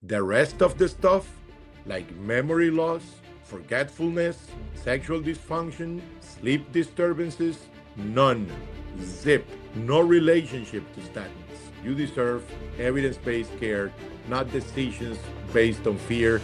The rest of the stuff, like memory loss, forgetfulness, sexual dysfunction, sleep disturbances, none. Zip. No relationship to statins. You deserve evidence based care, not decisions based on fear.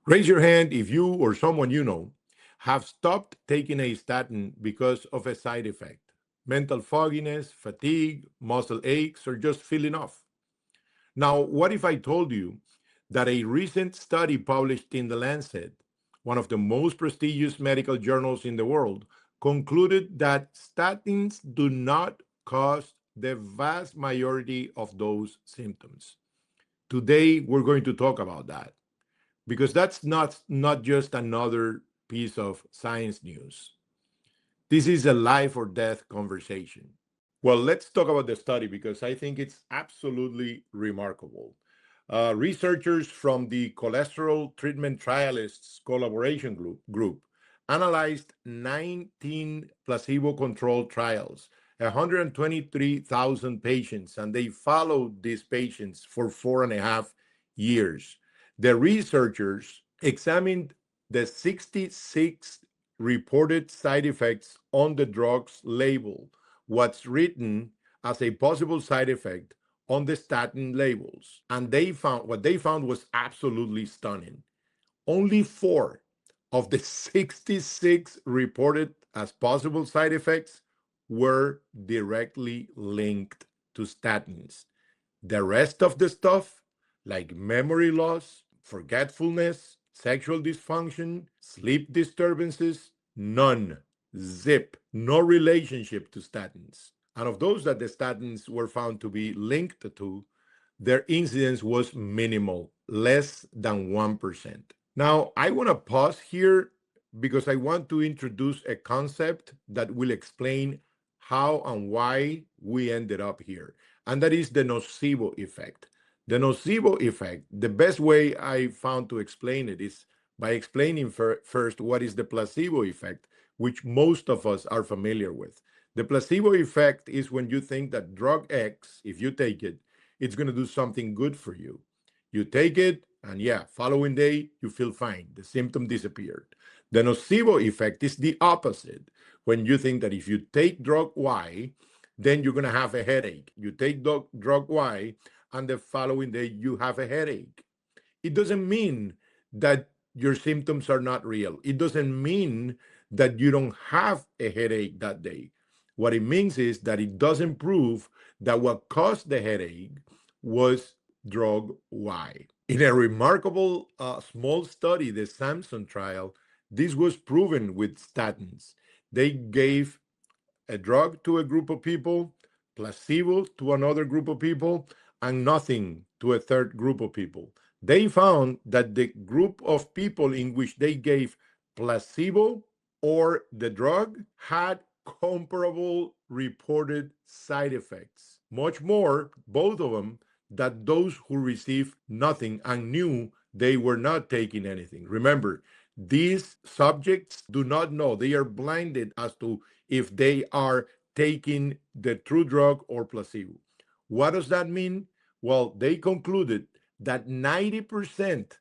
Raise your hand if you or someone you know have stopped taking a statin because of a side effect, mental fogginess, fatigue, muscle aches, or just feeling off. Now, what if I told you that a recent study published in the Lancet, one of the most prestigious medical journals in the world, concluded that statins do not cause the vast majority of those symptoms? Today, we're going to talk about that because that's not just another piece of science news. This is a life or death conversation. Well, let's talk about the study because I think it's absolutely remarkable. Researchers from the Cholesterol Treatment Trialists collaboration group analyzed 19 placebo controlled trials, 123,000 patients, and they followed these patients for 4.5 years. The researchers examined the 66 reported side effects on the drug's label, what's written as a possible side effect on the statin labels. And what they found was absolutely stunning. Only 4 of the 66 reported as possible side effects were directly linked to statins. The rest of the stuff, like memory loss, forgetfulness, sexual dysfunction, sleep disturbances, none. Zip. No relationship to statins. And of those that the statins were found to be linked to, their incidence was minimal, less than 1%. Now, I want to pause here because I want to introduce a concept that will explain how and why we ended up here, and that is the nocebo effect. The nocebo effect, the best way I found to explain it is by explaining first what is the placebo effect, which most of us are familiar with. The placebo effect is when you think that drug X, if you take it, it's going to do something good for you. You take it, and yeah, following day, you feel fine. The symptom disappeared. The nocebo effect is the opposite. When you think that if you take drug Y, then you're going to have a headache. You take drug Y, and the following day, you have a headache. It doesn't mean that your symptoms are not real. It doesn't mean that you don't have a headache that day. What it means is that it doesn't prove that what caused the headache was drug Y. In a remarkable small study, the Samson trial, this was proven with statins. They gave a drug to a group of people, placebo to another group of people, and nothing to a third group of people. They found that the group of people in which they gave placebo or the drug had comparable reported side effects. Much more, both of them, that those who received nothing and knew they were not taking anything. Remember, these subjects do not know. They are blinded as to if they are taking the true drug or placebo. What does that mean? Well, they concluded that 90%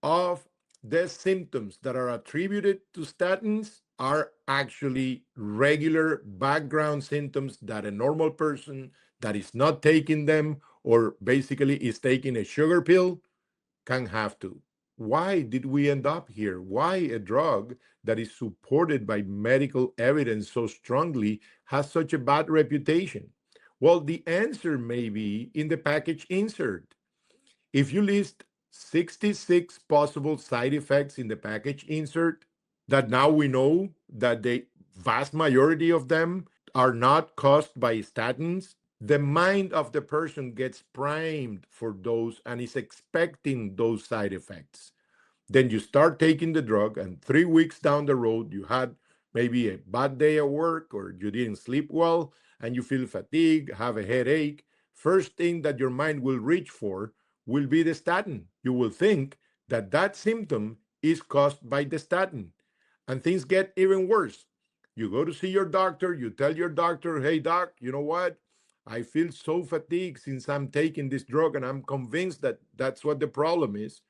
of the symptoms that are attributed to statins are actually regular background symptoms that a normal person that is not taking them or basically is taking a sugar pill can have to. Why did we end up here? Why a drug that is supported by medical evidence so strongly has such a bad reputation? Well, the answer may be in the package insert. If you list 66 possible side effects in the package insert, that now we know that the vast majority of them are not caused by statins, the mind of the person gets primed for those and is expecting those side effects. Then you start taking the drug, and 3 weeks down the road, you had maybe a bad day at work or you didn't sleep well and you feel fatigued, have a headache. First thing that your mind will reach for will be the statin. You will think that that symptom is caused by the statin. And things get even worse. You go to see your doctor, you tell your doctor, hey, doc, you know what? I feel so fatigued since I'm taking this drug and I'm convinced that that's what the problem is.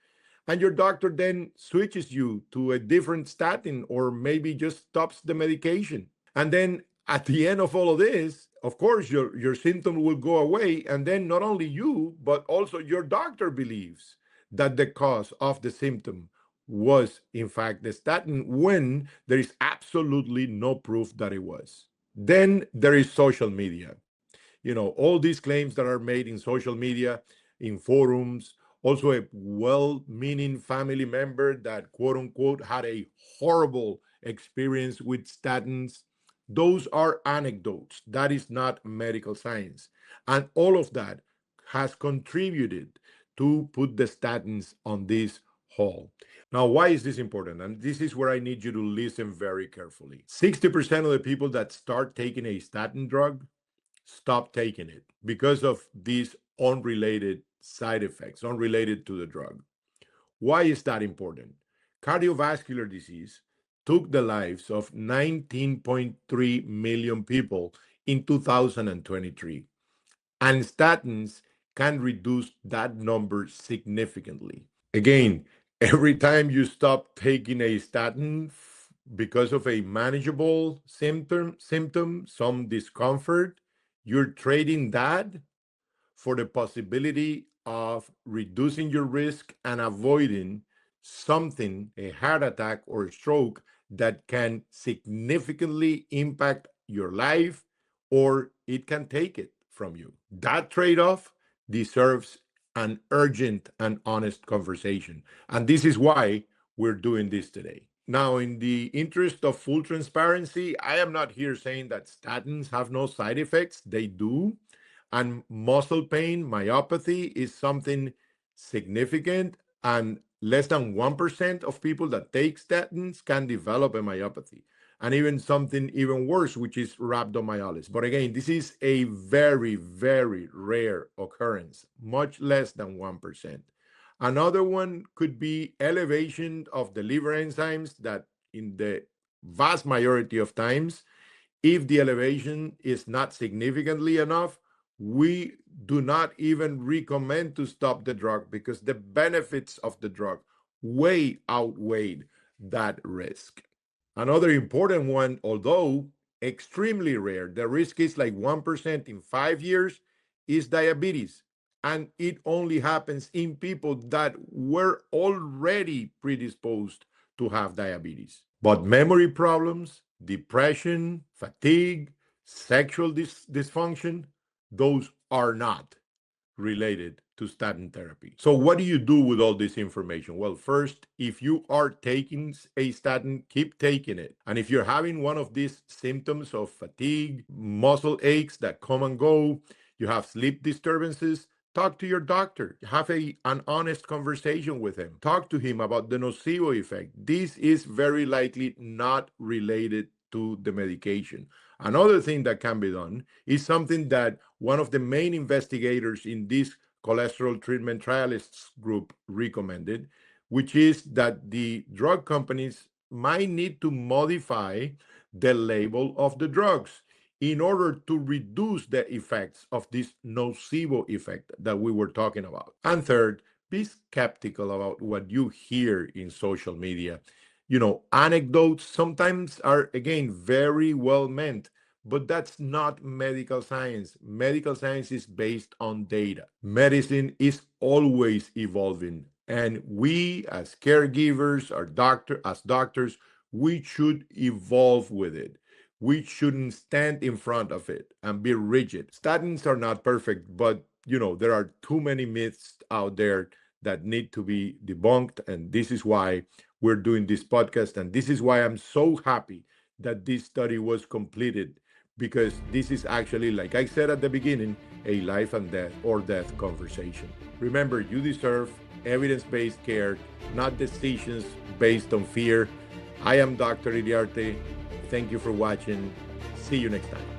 And your doctor then switches you to a different statin or maybe just stops the medication. And then at the end of all of this, of course, your symptom will go away. And then not only you, but also your doctor believes that the cause of the symptom was, in fact, the statin when there is absolutely no proof that it was. Then there is social media. All these claims that are made in social media, in forums, also a well-meaning family member that quote unquote had a horrible experience with statins. Those are anecdotes. That is not medical science. And all of that has contributed to put the statins on this hall. Now, why is this important? And this is where I need you to listen very carefully. 60% of the people that start taking a statin drug stop taking it because of these unrelated side effects, unrelated to the drug. Why is that important? Cardiovascular disease took the lives of 19.3 million people in 2023, and statins can reduce that number significantly. Again, every time you stop taking a statin because of a manageable symptom, some discomfort, you're trading that for the possibility of reducing your risk and avoiding something, a heart attack or a stroke, that can significantly impact your life or it can take it from you. That trade off deserves an urgent and honest conversation. And this is why we're doing this today. Now, in the interest of full transparency, I am not here saying that statins have no side effects. They do. And muscle pain, myopathy, is something significant. And less than 1% of people that take statins can develop a myopathy. And even something even worse, which is rhabdomyolysis. But again, this is a very, very rare occurrence, much less than 1%. Another one could be elevation of the liver enzymes that in the vast majority of times, if the elevation is not significantly enough, we do not even recommend to stop the drug because the benefits of the drug way outweigh that risk. Another important one, although extremely rare, the risk is like 1% in 5 years, is diabetes. And it only happens in people that were already predisposed to have diabetes. But memory problems, depression, fatigue, sexual dysfunction, those are not related to statin therapy. So what do you do with all this information? Well, first, if you are taking a statin, keep taking it. And if you're having one of these symptoms of fatigue, muscle aches that come and go, you have sleep disturbances, talk to your doctor. Have an honest conversation with him. Talk to him about the nocebo effect. This is very likely not related to the medication. Another thing that can be done is something that one of the main investigators in this cholesterol treatment trialists group recommended, which is that the drug companies might need to modify the label of the drugs in order to reduce the effects of this nocebo effect that we were talking about. And third, be skeptical about what you hear in social media. Anecdotes sometimes are, again, very well meant, but that's not medical science. Medical science is based on data. Medicine is always evolving. And we, as caregivers, as doctors, we should evolve with it. We shouldn't stand in front of it and be rigid. Statins are not perfect, but there are too many myths out there that need to be debunked. And this is why we're doing this podcast. And this is why I'm so happy that this study was completed, because this is actually, like I said at the beginning, a life and death or death conversation. Remember, you deserve evidence-based care, not decisions based on fear. I am Dr. Iriarte. Thank you for watching. See you next time.